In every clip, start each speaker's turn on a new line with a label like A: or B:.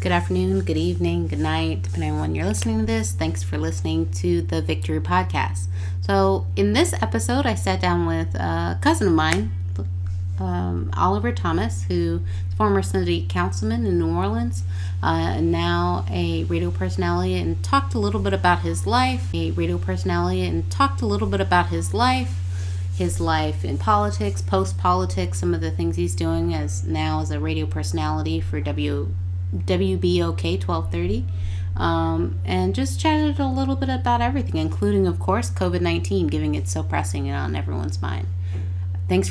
A: good afternoon, good evening, good night, depending on when you're listening to this. Thanks for listening to the Victory Podcast. So, in this episode, I sat down with a cousin of mine, Oliver Thomas, who is former city councilman in New Orleans, and now a radio personality, and talked a little bit about his life. His life in politics, post-politics, some of the things he's doing as a radio personality for WBOK 1230, and just chatted a little bit about everything, including, of course, COVID-19, giving it so pressing and on everyone's mind. Thanks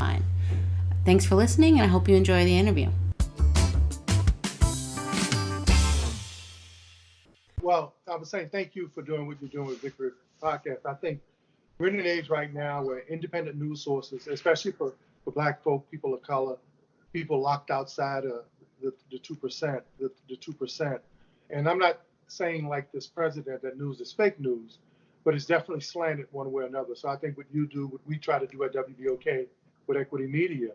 A: for listening, and I hope you enjoy the interview.
B: Well, I was saying thank you for doing what you're doing with Victory Podcast. I think we're in an age right now where independent news sources, especially for Black folk, people of color, people locked outside of the 2%, and I'm not saying like this president that news is fake news, but it's definitely slanted one way or another. So I think what you do, what we try to do at WBOK with Equity Media,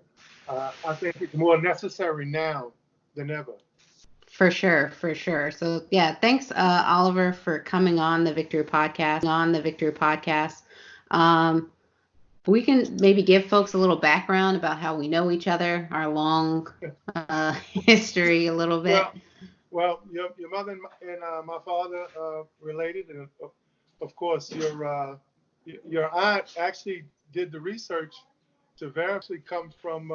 B: I think it's more necessary now than ever.
A: For sure. So yeah, thanks, Oliver, for coming on the Victory Podcast. We can maybe give folks a little background about how we know each other, our long history a little bit.
B: Well, your mother and my father related, and of course your aunt actually did the research to verify come from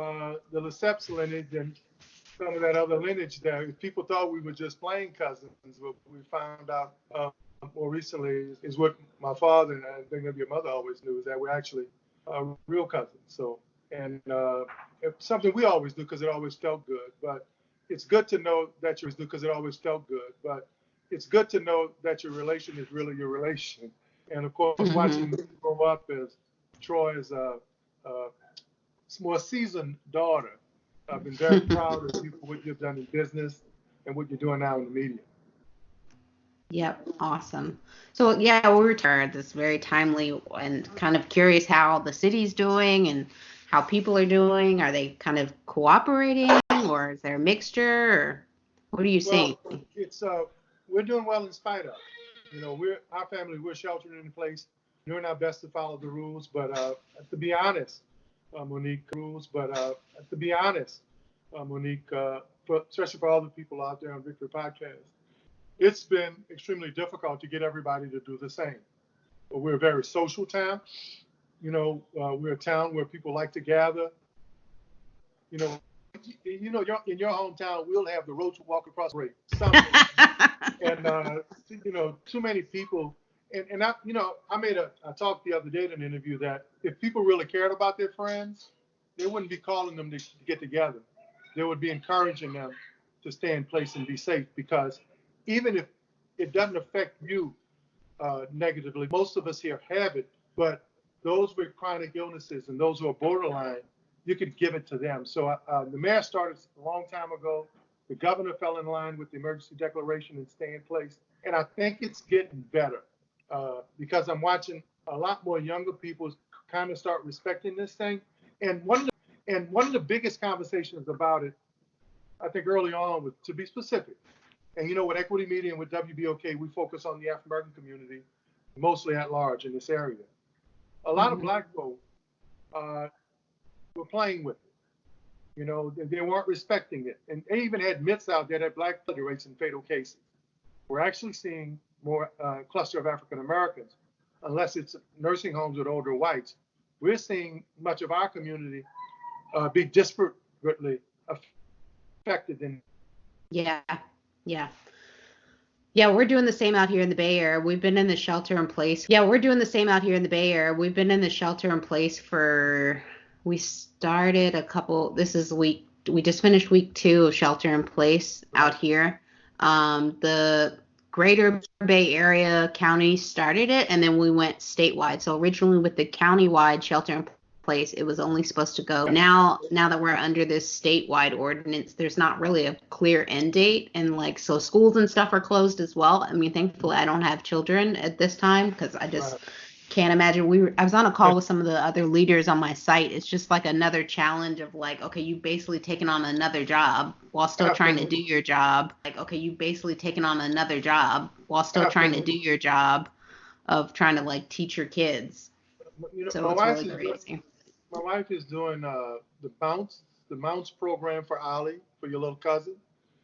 B: the Lesseps lineage and some of that other lineage there. People thought we were just plain cousins, but we found out more recently is what my father and I think of your mother always knew, is that we're actually real cousins. So, and it's something we always do because it always felt good. But it's good to know that your relation is really your relation. And of course, watching me grow up as Troy's more seasoned daughter, I've been very proud of you for what you've done in business and what you're doing now in the media.
A: Yep, awesome. So yeah, we retired. This very timely, and kind of curious how the city's doing and how people are doing. Are they kind of cooperating, or is there a mixture, or what are you seeing?
B: It's we're doing well in spite of. Our family, we're sheltering in place, doing our best to follow the rules. But to be honest, Monique, especially for all the people out there on Victory Podcast, it's been extremely difficult to get everybody to do the same. But we're a very social town. We're a town where people like to gather. In your hometown, we'll have the roach walk across the street. And too many people. And I talked the other day in an interview that if people really cared about their friends, they wouldn't be calling them to get together. They would be encouraging them to stay in place and be safe, because even if it doesn't affect you negatively, most of us here have it, but those with chronic illnesses and those who are borderline, you could give it to them. So the mayor started a long time ago. The governor fell in line with the emergency declaration and stay in place. And I think it's getting better because I'm watching a lot more younger people kind of start respecting this thing. And one of the biggest conversations about it, I think early on, was to be specific. And with Equity Media and with WBOK, we focus on the African American community, mostly at large in this area. A lot of Black folk were playing with it. They weren't respecting it. And they even had myths out there that Black rates in fatal cases. We're actually seeing more cluster of African Americans, unless it's nursing homes with older whites. We're seeing much of our community be disparately affected.
A: Yeah, we're doing the same out here in the Bay Area. We've been in the shelter in place. We started we just finished week 2 of shelter in place out here. The Greater Bay Area county started it, and then we went statewide. So originally with the countywide shelter in place, it was only supposed to go. Now that we're under this statewide ordinance, there's not really a clear end date, and so schools and stuff are closed as well. I mean, thankfully I don't have children at this time because I just can't imagine. I was on a call with some of the other leaders on my site. It's just like another challenge of like, okay, you basically taking on another job while still trying to do
B: Absolutely.
A: your job. Like, okay, you basically taking on another job while still trying to do
B: Absolutely.
A: your job of trying to like teach your kids.
B: You know,
A: So it's really crazy.
B: my wife is doing the Mounts program for Ollie, for your little cousin,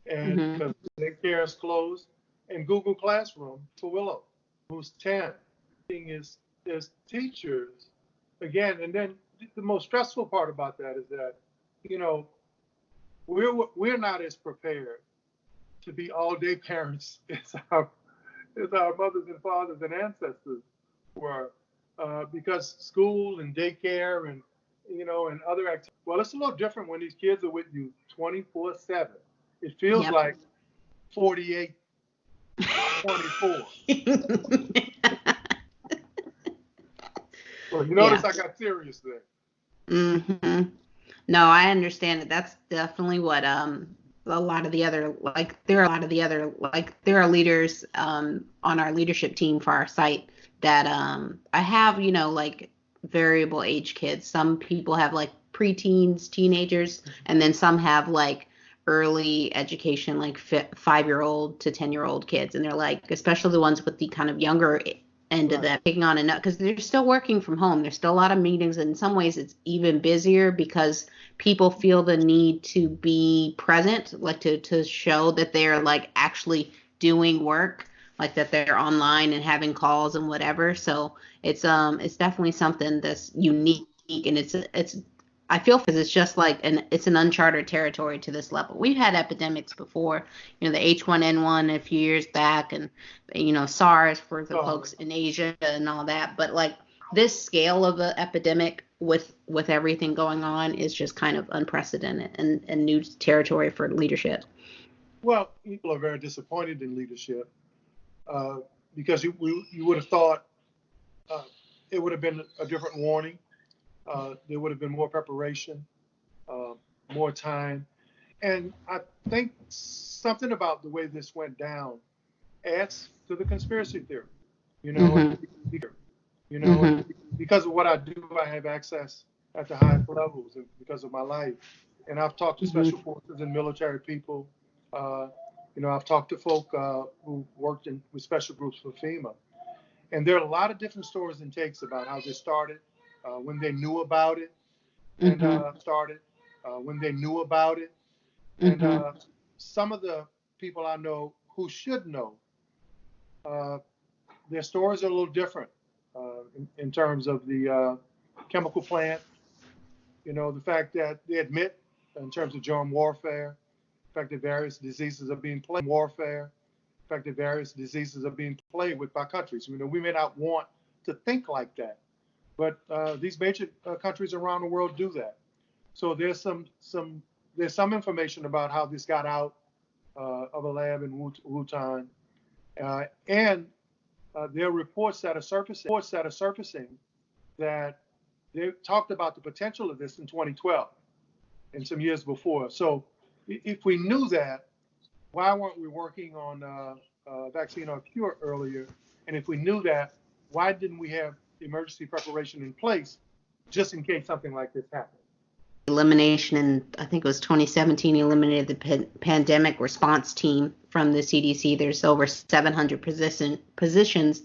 B: and
A: Hmm.
B: because daycare is closed, and Google Classroom for Willow, who's 10. Thing is, there's teachers again, and then the most stressful part about that is that, you know, we're not as prepared to be all day parents as our mothers and fathers and ancestors were, because school and daycare and and other activities. Well, it's a little different when these kids are with you 24/7. It feels
A: Yep.
B: like 48/24. Well, you
A: Yeah.
B: notice I got serious there.
A: Hmm. No, I understand it. That's definitely what a lot of the other there are leaders on our leadership team for our site that I have, like variable age kids. Some people have like preteens, teenagers, and then some have like early education, like 5-year-old to 10-year-old kids, and they're like, especially the ones with the kind of younger end of
B: Right.
A: that, taking on enough because they're still working from home. There's still a lot of meetings, and in some ways it's even busier because people feel the need to be present, like to show that they're like actually doing work, like that they're online and having calls and whatever. So it's definitely something that's unique, and it's I feel because it's just like it's an uncharted territory to this level. We've had epidemics before, the H1N1 a few years back, and SARS for the
B: So,
A: folks in Asia and all that. But like this scale of an epidemic with everything going on is just kind of unprecedented and new territory for leadership.
B: well, people are very disappointed in leadership, uh, because you would have thought, uh, it would have been a different warning. There would have been more preparation, uh, more time. And I think something about the way this went down adds to the conspiracy theory, you know, and
A: Mhm.
B: and
A: Mhm.
B: because of what I do, I have access at the highest levels and because of my life. And I've talked to special
A: Mhm.
B: forces and military people. Uh, I've talked to folk who worked with special groups for FEMA. And there are a lot of different stories and takes about how this started, when they knew about it, and
A: Mhm.
B: when they knew about it. And
A: Mhm.
B: some of the people I know who should know, uh, their stories are a little different, in terms of the chemical plant. The fact that they admit, in terms of germ warfare, the fact that various diseases are being played with by countries. We may not want to think like that, but these major countries around the world do that. So there's some information about how this got out of a lab in Wuhan, and there are reports that are surfacing that they talked about the potential of this in 2012 and some years before. So if we knew that, why weren't we working on vaccine or cure earlier? And if we knew that, why didn't we have emergency preparation in place just in case something like this happened?
A: Elimination in, I think it was 2017, eliminated the pandemic response team from the CDC. There's over 700 positions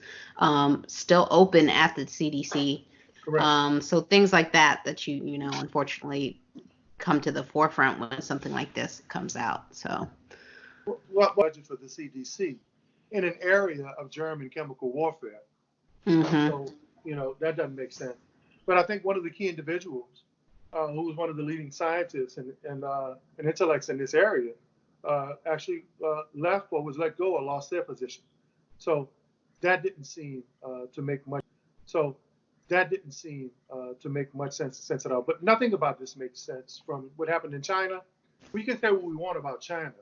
A: still open at the CDC.
B: Correct.
A: So things like that unfortunately come to the forefront when something like this comes out. So.
B: What budget for the CDC in an area of germ and chemical warfare?
A: Mhm.
B: So, that doesn't make sense. But I think one of the key individuals, who was one of the leading scientists and intellects in this area, actually left or was let go or lost their position. So that didn't seem to make much. So that didn't seem to make much sense at all. But nothing about this makes sense from what happened in China. We can say what we want about China,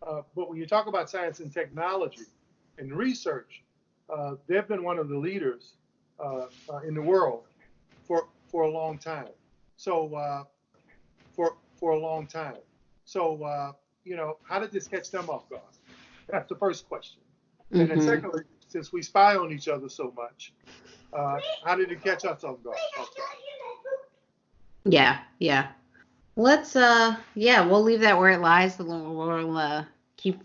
B: but when you talk about science and technology and research, they've been one of the leaders in the world for a long time. So for a long time. So how did this catch them off guard? That's the first question. And then
A: Mhm.
B: secondly, since we spy on each other so much, how did it catch us off guard?
A: Yeah. Let's we'll leave that where it lies. We'll keep.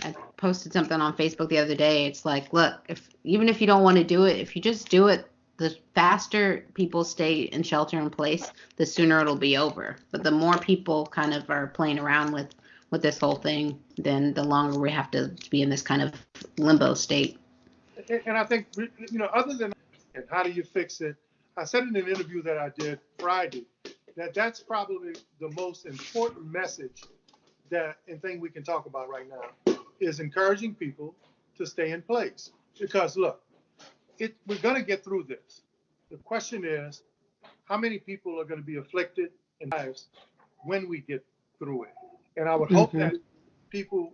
A: I posted something on Facebook the other day. It's like, look, even if you don't want to do it, if you just do it, the faster people stay in shelter in place, the sooner it'll be over. But the more people kind of are playing around with this whole thing, then the longer we have to be in this kind of limbo state.
B: And I think, other than and how do you fix it? I said in an interview that I did Friday that's probably the most important message and thing we can talk about right now is encouraging people to stay in place. Because look, we're going to get through this. The question is, how many people are going to be afflicted in lives when we get through it? And I would hope that people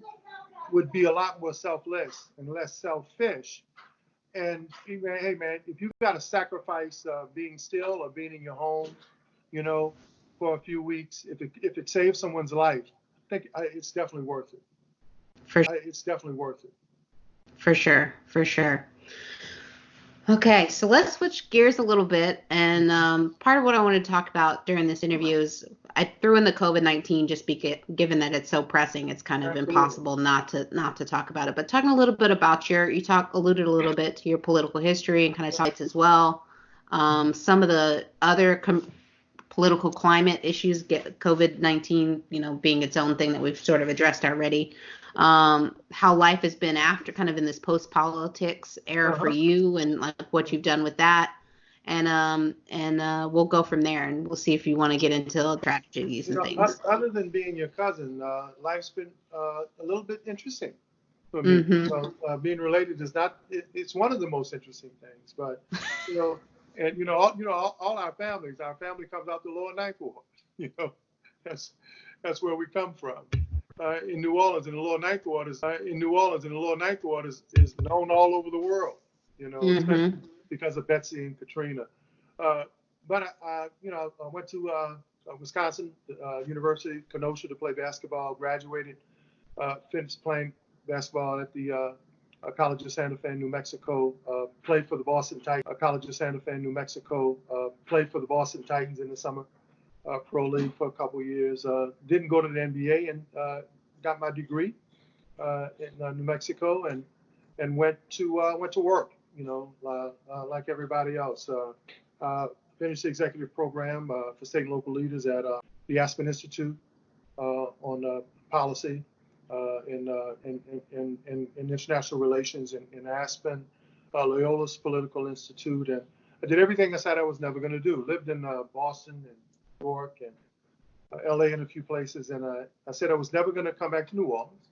B: would be a lot more selfless and less selfish. And hey, man, if you've got to sacrifice being still or being in your home, for a few weeks, if it saves someone's life, I think it's definitely worth it. It's definitely worth it.
A: For sure. Okay, so let's switch gears a little bit. And part of what I wanted to talk about during this interview is I threw in the COVID-19 just given that it's so pressing, it's kind of impossible not to talk about it. But talking a little bit about alluded a little bit to your political history and kind of sites as well. Some of the other political climate issues, COVID-19, being its own thing that we've sort of addressed already. How life has been after kind of in this post-politics era for you and like what you've done with that. And we'll go from there and we'll see if you want to get into tragedies and things.
B: Other than being your cousin, life's been a little bit interesting for me. Being related is not, it's one of the most interesting things, but, and all our family comes out the lower Ninth Ward. That's where we come from. In New Orleans, in the lower Ninth Ward is known all over the world. Especially because of Betsy and Katrina. But I went to Wisconsin University, Kenosha, to play basketball. Graduated, finished playing basketball at the College of Santa Fe, New Mexico. Played for the Boston Titans. College of Santa Fe, New Mexico. Played for the Boston Titans in the summer pro league for a couple of years. Didn't go to the NBA and got my degree in New Mexico and went to work. Like everybody else. Finished the executive program for state and local leaders at the Aspen Institute on policy in international relations in Aspen, Loyola's Political Institute, and I did everything I said I was never going to do. Lived in Boston and New York and LA and a few places, and I said I was never going to come back to New Orleans.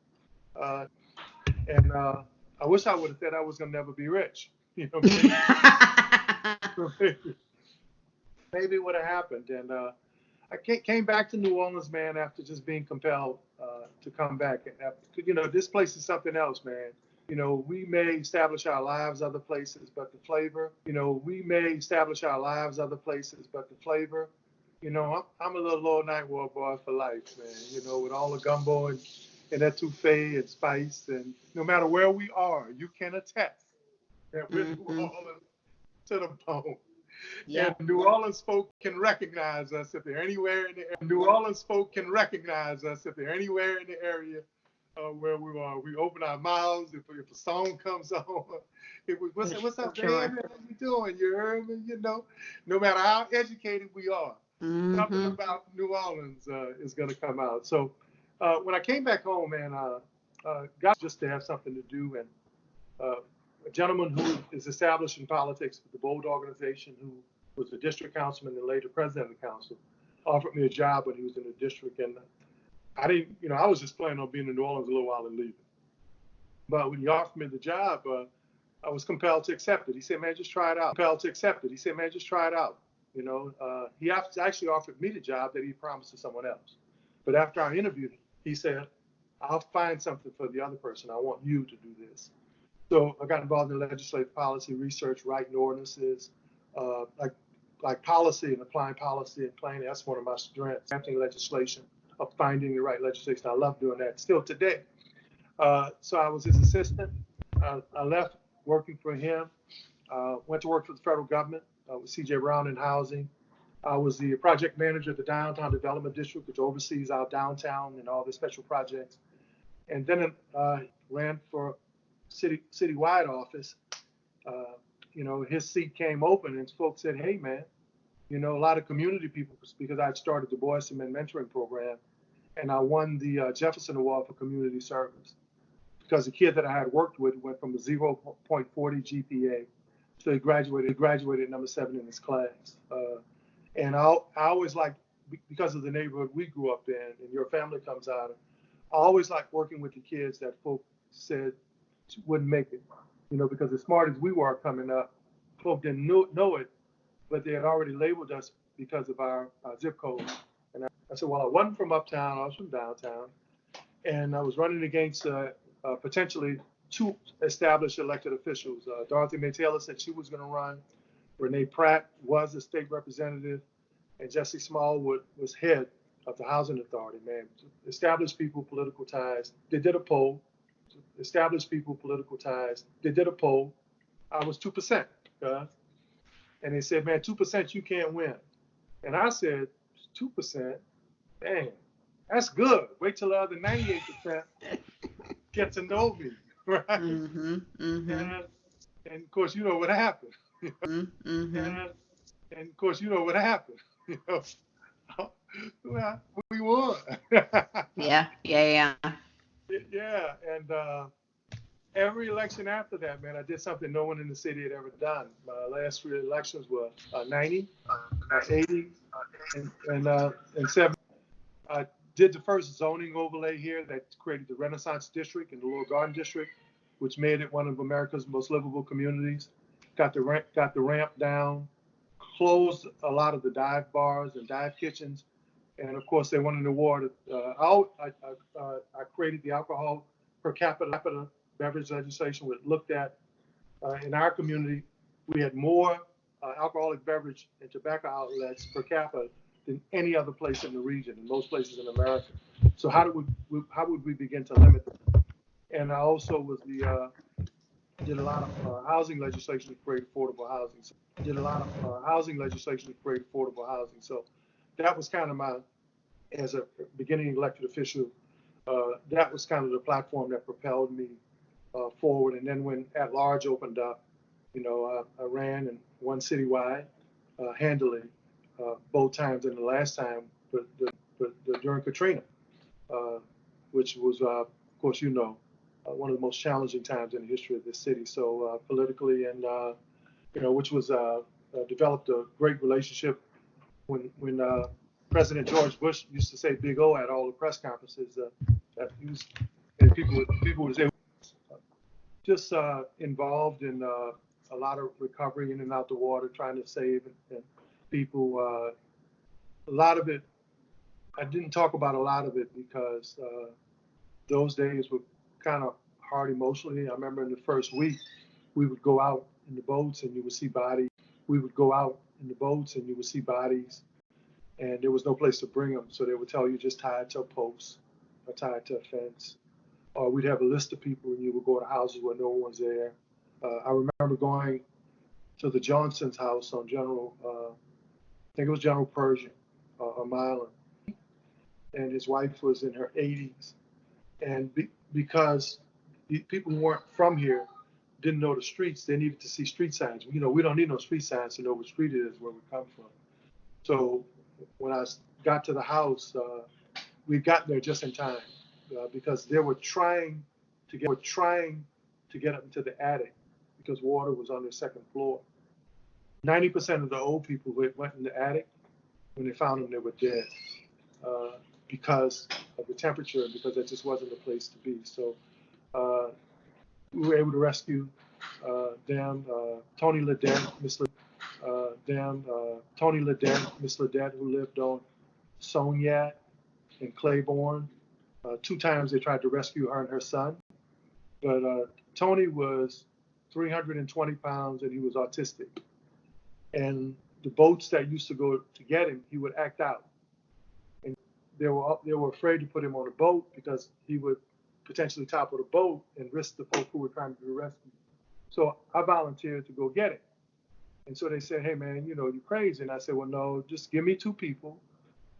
B: And I wish I would have said I was going to never be rich. Maybe it would have happened. And I came back to New Orleans, man, after just being compelled to come back. This place is something else, man. We may establish our lives other places, but the flavor, I'm a little lower Ninth Ward boy for life, man, with all the gumbo and etouffee and spice. And no matter where we are, you can attest that we're New Orleans to the bone. Yeah. And New Orleans folk can recognize us if they're anywhere in the area. Where we are. We open our mouths if a song comes on. What's up, baby? How you doing? You heard me? No matter how educated we are, something about New Orleans is going to come out. So when I came back home, man, got just to have something to do. And a gentleman who is established in politics with the Bold organization, who was the district councilman and later president of the council, offered me a job when he was in the district. And I didn't, I was just planning on being in New Orleans a little while and leaving. But when he offered me the job, I was compelled to accept it. He said, man, just try it out. He actually offered me the job that he promised to someone else. But after our interview, he said, I'll find something for the other person. I want you to do this. So I got involved in legislative policy, research, writing ordinances, like policy and applying policy and planning. That's one of my strengths, drafting legislation, of finding the right legislation. I love doing that still today. So I was his assistant. I left working for him. Went to work for the federal government with C.J. Brown in housing. I was the project manager of the Downtown Development District, which oversees our downtown and all the special projects. And then ran for citywide office. His seat came open, and folks said, "Hey, man, a lot of community people," because I'd started the Boys to Men mentoring program, and I won the Jefferson Award for community service because the kid that I had worked with went from a 0.40 GPA, so he graduated number 7 in his class. And I always liked, because of the neighborhood we grew up in, and your family comes out of, I always liked working with the kids that folk said wouldn't make it, because as smart as we were coming up, folk didn't know it, but they had already labeled us because of our zip code. And I said, well, I wasn't from uptown, I was from downtown, and I was running against potentially 2 established elected officials. Dorothy May Taylor said she was going to run. Renee Pratt was a state representative, and Jesse Smallwood was head of the Housing Authority. Man, established people, political ties. They did a poll. Established people, political ties. They did a poll. I was 2%. And they said, man, 2% you can't win. And I said, 2%? Dang, that's good. Wait till the other 98% get to know me, right?
A: Mm-hmm. Mm-hmm.
B: And of course, you know what happened.
A: Mm-hmm.
B: And of course, you know what happened. Well, we won.
A: Yeah. Yeah.
B: Yeah, and every election after that, man, I did something no one in the city had ever done. My last 3 elections were 90, 80, and 70. I did the first zoning overlay here that created the Renaissance District and the Lower Garden District, which made it one of America's most livable communities. Got the ramp down, closed a lot of the dive bars and dive kitchens, and of course they won an award. I created the alcohol per capita beverage legislation, which looked at in our community we had more alcoholic beverage and tobacco outlets per capita than any other place in the region, in most places in America. So how would we begin to limit them? And I also was did a lot of housing legislation to create affordable housing. So that was kind of as a beginning elected official, that was kind of the platform that propelled me forward. And then when At Large opened up, I ran and won citywide handily both times, and the last time, but during Katrina, which was, of course, one of the most challenging times in the history of this city. So politically, and which was developed a great relationship when President George Bush used to say "Big O" at all the press conferences. That he was, and people would say, just involved in a lot of recovery in and out the water, trying to save and people. A lot of it, I didn't talk about a lot of it because those days were kind of hard emotionally. I remember in the first week, we would go out in the boats and you would see bodies. And there was no place to bring them. So they would tell you just tie it to a post or tie it to a fence. Or we'd have a list of people and you would go to houses where no one's there. I remember going to the Johnson's house on I think it was General Pershing, on Island. And his wife was in her 80s. And because people who weren't from here didn't know the streets, they needed to see street signs. We don't need no street signs to know what street it is where we come from. So when I got to the house, we got there just in time because they were trying to get up into the attic because water was on their second floor. 90% of the old people went in the attic. When they found them, they were dead because of the temperature and because it just wasn't a place to be. So we were able to rescue them. Tony Ledette, Miss Ledette, who lived on Soniat in Claiborne. 2 times they tried to rescue her and her son. But Tony was 320 pounds and he was autistic. And the boats that used to go to get him, he would act out. And they were afraid to put him on a boat because he would potentially topple the boat and risk the folk who were trying to do rescue. So I volunteered to go get it. And so they said, hey man, you're crazy. And I said, well, no, just give me two people.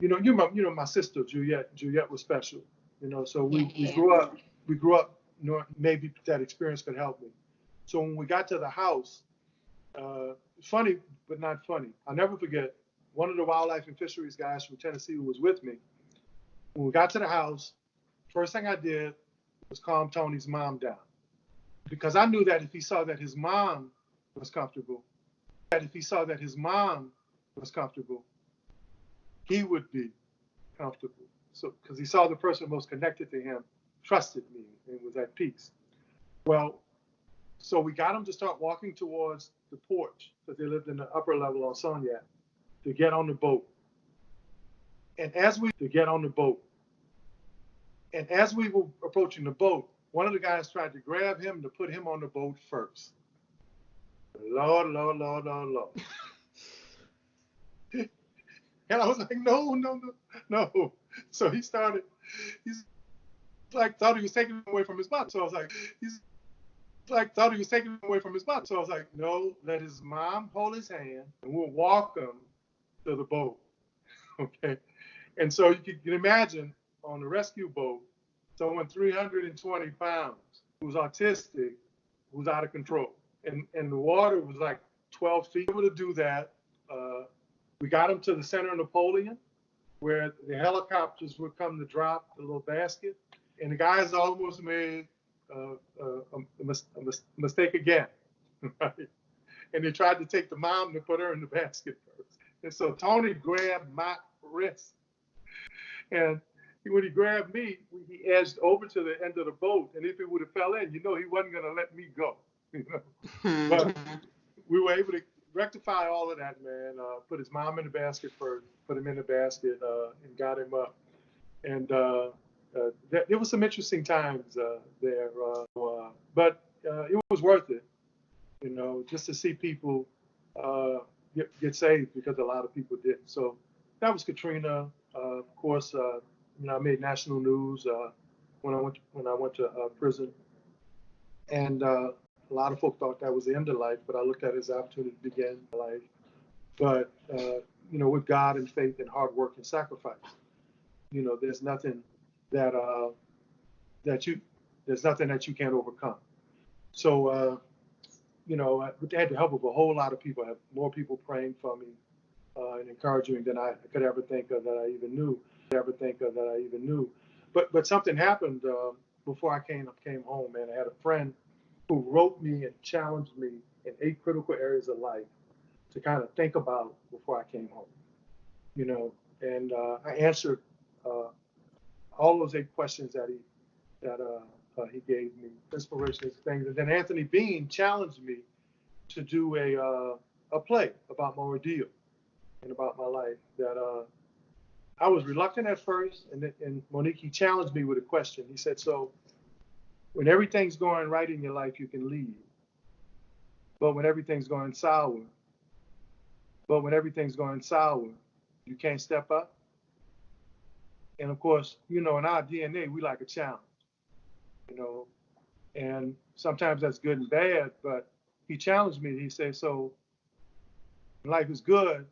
B: My sister Juliet. Juliet was special. So we,
A: Yeah.
B: we grew up. We grew up. Maybe that experience could help me. So when we got to the house, funny but not funny. I'll never forget one of the wildlife and fisheries guys from Tennessee who was with me. When we got to the house, first thing I did was calm Tony's mom down because I knew that if he saw that his mom was comfortable, he would be comfortable. So, because he saw the person most connected to him trusted me and was at peace. Well, so we got him to start walking towards the porch because they lived in the upper level on Sonia to get on the boat. And as we were approaching the boat, one of the guys tried to grab him to put him on the boat first. Lord, Lord, Lord, Lord, Lord. And I was like, no, no, no, no. So he's like, thought he was taking him away from his mom. So I was like, So I was like, no, let his mom hold his hand and we'll walk him to the boat. Okay. And so you can imagine on the rescue boat, someone 320 pounds who's autistic, who's out of control. And the water was like 12 feet. Able to do that. We got him to the center of Napoleon, where the helicopters would come to drop the little basket. And the guys almost made a mistake again. Right? And they tried to take the mom to put her in the basket first. And so Tony grabbed my wrist. And when he grabbed me, he edged over to the end of the boat. And if he would have fell in, he wasn't going to let me go. But we were able to rectify all of that, man. Put his mom in the basket first, put him in the basket, and got him up. And there was some interesting times there. But it was worth it, just to see people get saved because a lot of people didn't. So that was Katrina. Of course, I made national news when I went to prison, and a lot of folk thought that was the end of life, but I looked at it as an opportunity to begin life. But with God and faith and hard work and sacrifice, there's nothing that there's nothing that you can't overcome. So I had the help of a whole lot of people. I had more people praying for me and encouraging than I could ever think of that I even knew. But something happened before I came home, man. I had a friend who wrote me and challenged me in 8 critical areas of life to kind of think about before I came home. And I answered all those 8 questions that he gave me, inspirational things. And then Anthony Bean challenged me to do a play about my ordeal and about my life. That I was reluctant at first, and Monique, he challenged me with a question. He said, so when everything's going right in your life, you can leave. But when everything's going sour, you can't step up. And of course, in our DNA, we like a challenge, and sometimes that's good and bad, but he challenged me. He said, so when life is good,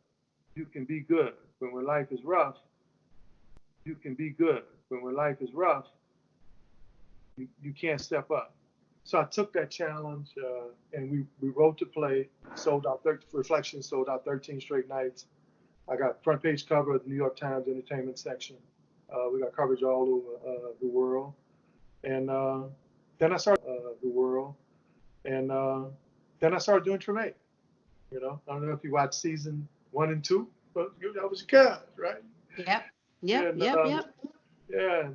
B: you can be good. But when life is rough, you can be good. But when life is rough, you can't step up. So I took that challenge, and we wrote the play, sold out 13 Reflections, sold out 13 straight nights. I got front page cover of the New York Times entertainment section. We got coverage all over the world. And then I started then I started doing Treme. I don't know if you watched season 1 and 2, but that was your cast, right?
A: Yep.
B: And yeah,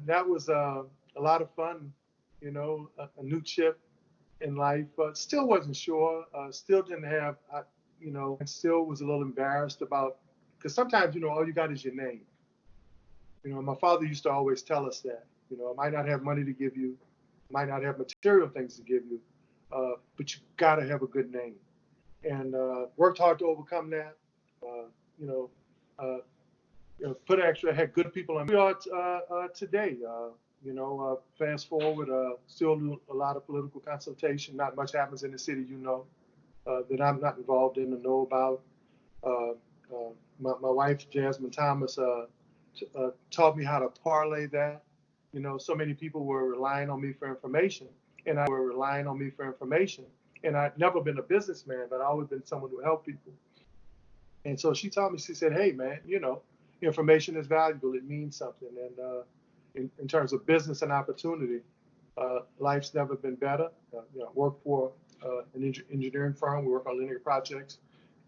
B: that was a lot of fun. A new chip in life. Still wasn't sure. Still didn't have. And still was a little embarrassed about, because sometimes all you got is your name. My father used to always tell us that. I might not have money to give you, might not have material things to give you, but you gotta have a good name. And worked hard to overcome that. Put extra, had good people on. We are today. Fast forward, still do a lot of political consultation. Not much happens in the city, that I'm not involved in or know about. Uh, my wife, Jasmine Thomas, taught me how to parlay that. So many people were relying on me for information, and I'd never been a businessman, but I've always been someone who helped people. And so she taught me, she said, hey, man, information is valuable. It means something. And in terms of business and opportunity, life's never been better. I work for an engineering firm. We work on linear projects,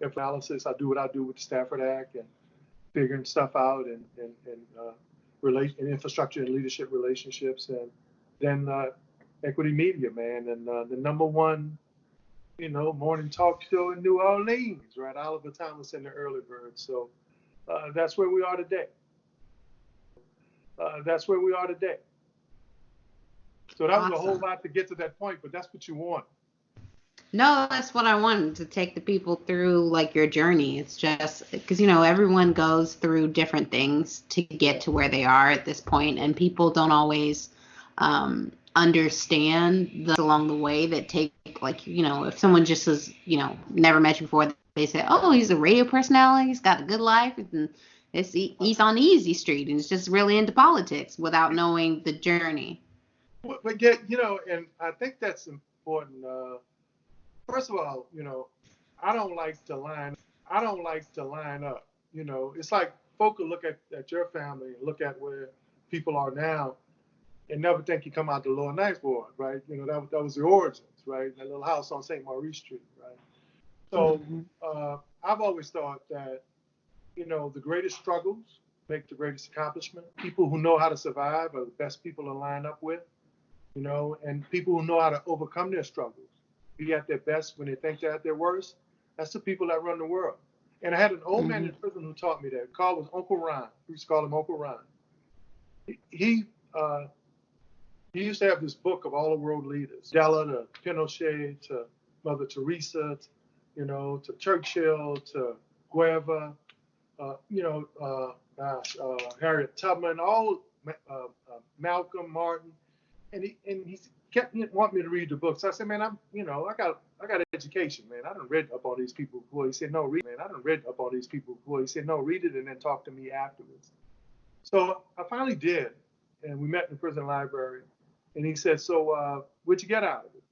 B: analysis. I do what I do with the Stafford Act and figuring stuff out and infrastructure and leadership relationships. And then Equity Media, man, and the number one, morning talk show in New Orleans, right? Oliver Thomas and the Early Birds. So that's where we are today. So that was a whole lot to get to that point, but that's what you want.
A: No, that's what I wanted, to take the people through like your journey. It's just because, everyone goes through different things to get to where they are at this point, and people don't always understand along the way that take, like, if someone just has, never met you before, they say, oh, he's a radio personality, he's got a good life, and he's on the easy street, and he's just really into politics without knowing the journey.
B: But and I think that's important. First of all, I don't like to line up. It's like folk will look at your family and look at where people are now and never think you come out the Lower Ninth Ward, right? That was the origins, right? That little house on St. Maurice Street, right? So I've always thought that, the greatest struggles make the greatest accomplishment. People who know how to survive are the best people to line up with, and people who know how to overcome their struggles, be at their best when they think they're at their worst. That's the people that run the world. And I had an old man in prison who taught me that. Called was Uncle Ron. We used to call him Uncle Ron. He used to have this book of all the world leaders, Della to Pinochet to Mother Teresa, to Churchill to Guevara, Harriet Tubman, Malcolm, Martin, and he kept wanting me to read the book. So I said, man, I got education, man. I done read up on these people before. He said, no, read, man. I done read up on these people before. He said, no, read it and then talk to me afterwards. So I finally did, and we met in the prison library. And he said, so what'd you get out of it?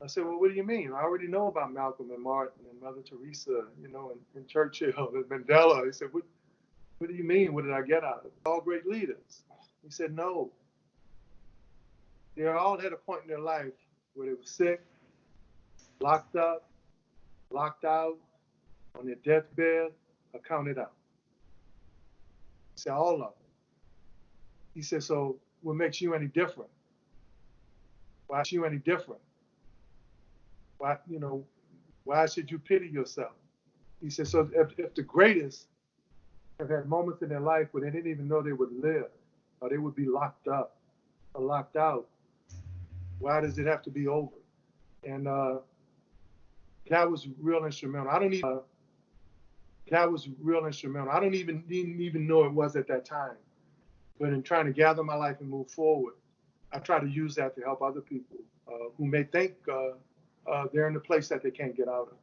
B: I said, well, what do you mean? I already know about Malcolm and Martin and Mother Teresa, and Churchill and Mandela. He said, what do you mean? What did I get out of it? All great leaders. He said, no. They all had a point in their life where they were sick, locked up, locked out, on their deathbed, or counted out. He said, all of them. He said, so what makes you any different? Why is you any different? Why should you pity yourself? He said, so if the greatest have had moments in their life where they didn't even know they would live, or they would be locked up or locked out, why does it have to be over? And that was real instrumental. I don't even know it was at that time. But in trying to gather my life and move forward, I try to use that to help other people who may think they're in a place that they can't get out of.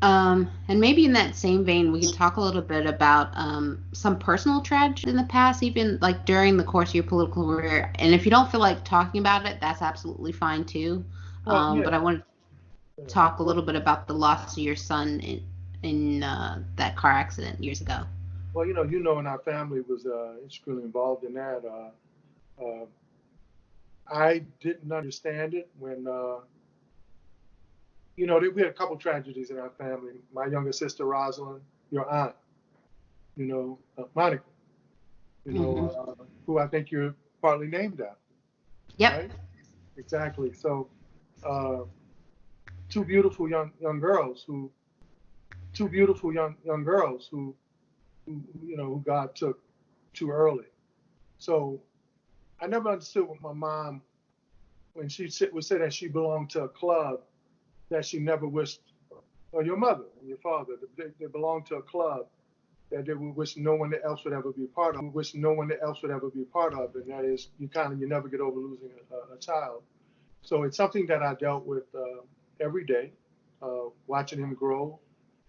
A: And maybe in that same vein, we can talk a little bit about some personal tragedy in the past, even like during the course of your political career. And if you don't feel like talking about it, that's absolutely fine too. But I want to talk a little bit about the loss of your son in that car accident years ago.
B: Well, and our family was intricately involved in that. I didn't understand it when. We had a couple tragedies in our family. My younger sister, Rosalind, your aunt, Monica, who I think you're partly named after.
A: Yep.
B: Right? Exactly. So, two beautiful young girls who God took too early. So, I never understood what my mom, when she would say that she belonged to a club that she never wished, or your mother and your father, they belonged to a club that we wish no one else would ever be a part of. We wish no one else would ever be a part of, and that is you never get over losing a child. So it's something that I dealt with every day, watching him grow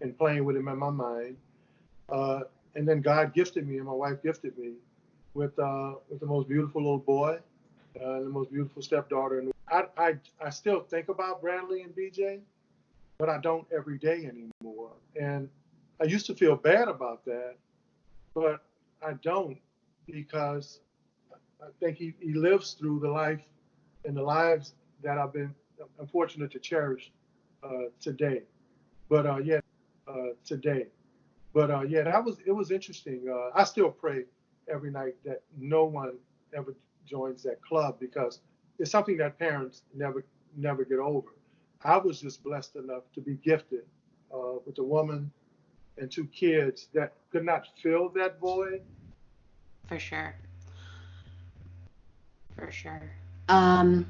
B: and playing with him in my mind. And then God gifted me, and my wife gifted me with the most beautiful little boy, and the most beautiful stepdaughter. And I still think about Bradley and BJ, but I don't every day anymore. And I used to feel bad about that, but I don't, because I think he lives through the life and the lives that I've been unfortunate to cherish today. But today. But yeah, it was interesting. I still pray every night that no one ever joins that club, because it's something that parents never get over. I was just blessed enough to be gifted with a woman and two kids that could not fill that void.
A: For sure. For sure. Um,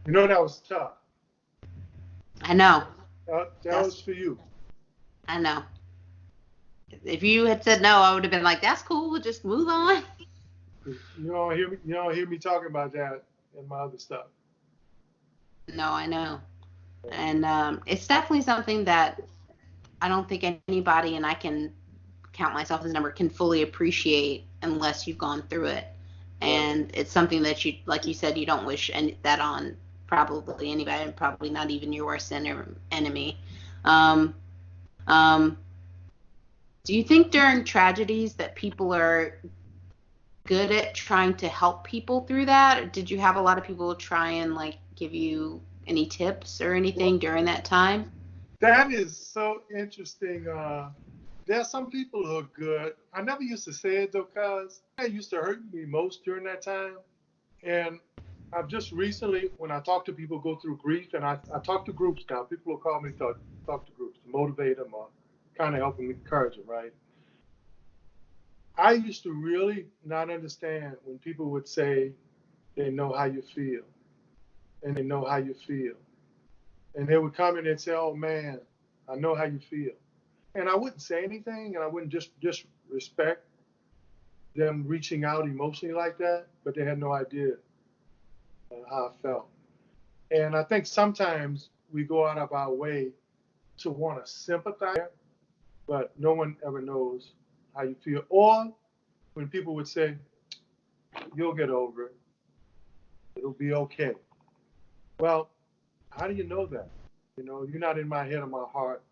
B: You know, that was tough.
A: I know.
B: That
A: That's
B: was for you.
A: I know. If you had said no, I would have been like, "That's cool. We'll just move on."
B: You don't hear me. You don't hear me talking about that in my other stuff.
A: No, I know. And it's definitely something that I don't think anybody, and I can count myself as a number, can fully appreciate unless you've gone through it.
B: Right.
A: And it's something that you, like you said, you don't wish that on probably anybody, probably not even your worst enemy. Um, um, do you think during tragedies that people are good at trying to help people through that? Or did you have a lot of people try and like give you any tips or
B: Well,
A: anything during that time?
B: that is so interesting. There are some people who are good. I never used to say it though, cause it used to hurt me most during that time. And I've just recently, when I talk to people who go through grief, and I talk to groups now, people will call me to talk to groups to motivate them or kind of help them, encourage them, right? I used to really not understand when people would say they know how you feel, and they know how you feel. And they would come in and say, "Oh man, I know how you feel." And I wouldn't say anything, and I wouldn't just respect them reaching out emotionally like that, but they had no idea how I felt. And I think sometimes we go out of our way to want to sympathize, but no one ever knows how you feel. Or when people would say, "You'll get over it, it'll be okay." Well, how do you know that? You know, you're not in my head or my heart.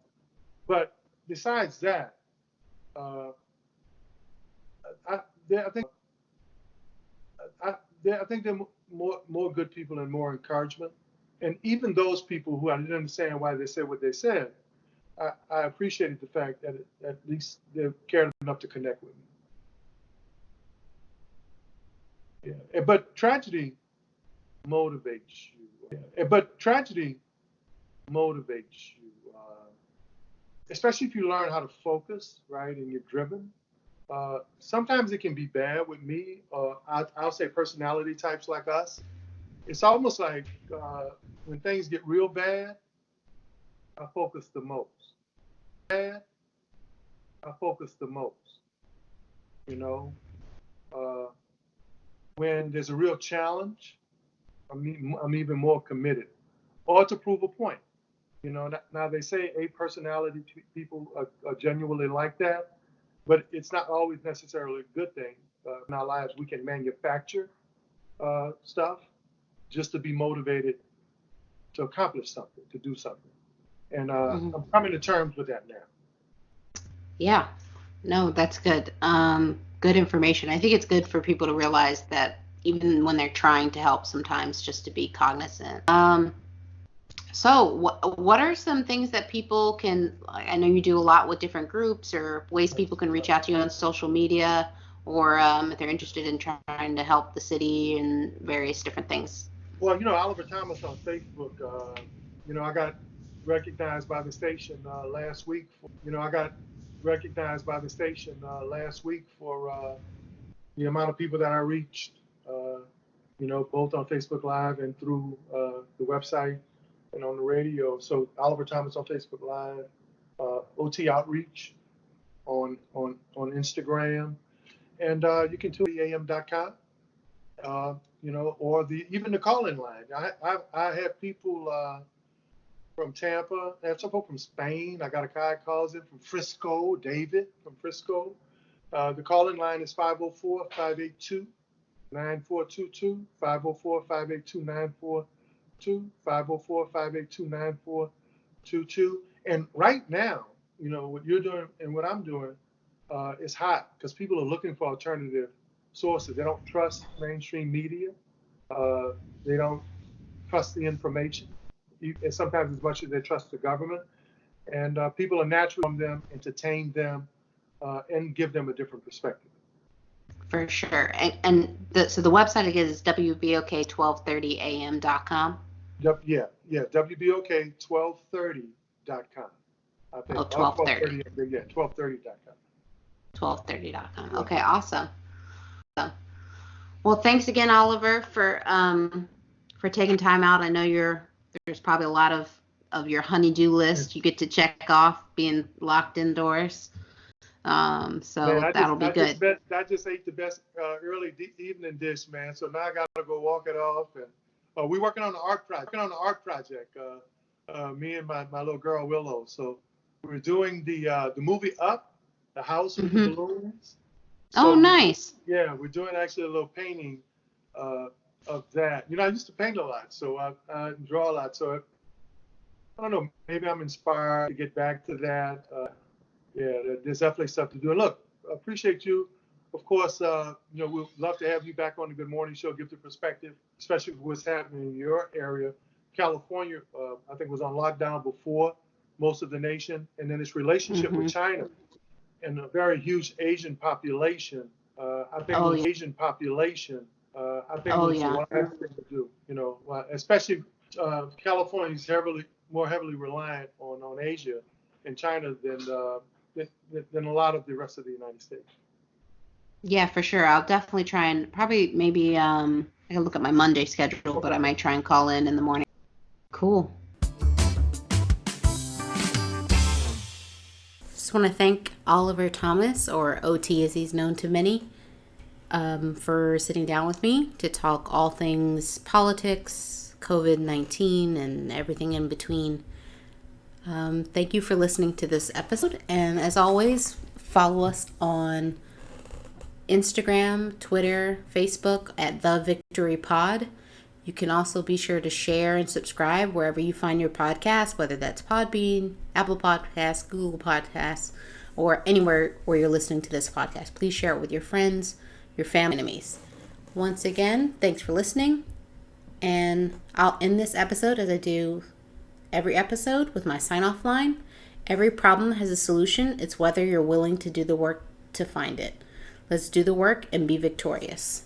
B: But besides that, uh, I, I think I, I think there are more good people and more encouragement. And even those people who I didn't understand why they said what they said, I appreciated the fact that at least they cared enough to connect with me. Yeah. But tragedy motivates you. Yeah. But tragedy motivates you, especially if you learn how to focus, right, and you're driven. Sometimes it can be bad with me, or I'll say personality types like us. It's almost like when things get real bad, I focus the most. Bad, I focus the most. You know, uh, when there's a real challenge, I'm even more committed, or to prove a point. You know, now they say A personality people are genuinely like that, but it's not always necessarily a good thing. In our lives, we can manufacture stuff just to be motivated to accomplish something, to do something. And
A: Hmm.
B: I'm coming to terms with that now.
A: Yeah, no, that's good. Good information. I think it's good for people to realize that even when they're trying to help, sometimes just to be cognizant. So what are some things that people can? I know you do a lot with different groups, or ways people can reach out to you on social media, or if they're interested in trying to help the city and various different things.
B: Well, you know, Oliver Thomas on Facebook, you know, I got recognized by the station last week. I got recognized by the station last week for the amount of people that I reached, uh, you know, both on Facebook Live and through the website and on the radio. So Oliver Thomas on Facebook Live, OT Outreach. on Instagram, and you can tune am.com. Or even the call-in line. I have people from Tampa. I have some people from Spain. I got a guy calls in from Frisco, David from Frisco. The call-in line is 504-582-9422, 504-582-9422, 504-582-9422. And right now, what you're doing and what I'm doing is hot because people are looking for alternative sources. They don't trust mainstream media. They don't trust the information, and sometimes as much as they trust the government. And people are naturally from them, entertain them, and give them a different perspective.
A: For sure. So the website again is wbok1230am.com.
B: Yeah, WBOK1230.com. I think.
A: Oh, 1230.
B: Yeah, 1230.com.
A: 1230.com. Okay, awesome. Well, thanks again, Oliver, for taking time out. I know there's probably a lot of your honey-do list you get to check off being locked indoors. That'll be good.
B: I just ate the best early evening dish, man. So now I got to go walk it off. And we're working on the art project. Me and my little girl Willow. So we're doing the movie Up, the house with the balloons. So
A: nice.
B: We're doing actually a little painting of that. I used to paint a lot, so I draw a lot. So I don't know, maybe I'm inspired to get back to that. There's definitely stuff to do. And look, I appreciate you. Of course, we'd love to have you back on the Good Morning Show, give the perspective, especially what's happening in your area. California, I think, was on lockdown before most of the nation, and then its relationship with China and a very huge Asian population. I think Asian population. I think it's a lot of things to do. Especially California is more heavily reliant on Asia and China than a lot of the rest of the United States.
A: Yeah, for sure. I'll definitely try and maybe I can look at my Monday schedule, but I might try and call in the morning. Cool. Just want to thank Oliver Thomas, or OT as he's known to many, for sitting down with me to talk all things politics, COVID-19, and everything in between. Thank you for listening to this episode. And as always, follow us on Instagram, Twitter, Facebook at The Victory Pod. You can also be sure to share and subscribe wherever you find your podcast, whether that's Podbean, Apple Podcasts, Google Podcasts, or anywhere where you're listening to this podcast. Please share it with your friends, your family, enemies. Once again, thanks for listening. And I'll end this episode as I do every episode with my sign-off line. Every problem has a solution. It's whether you're willing to do the work to find it. Let's do the work and be victorious.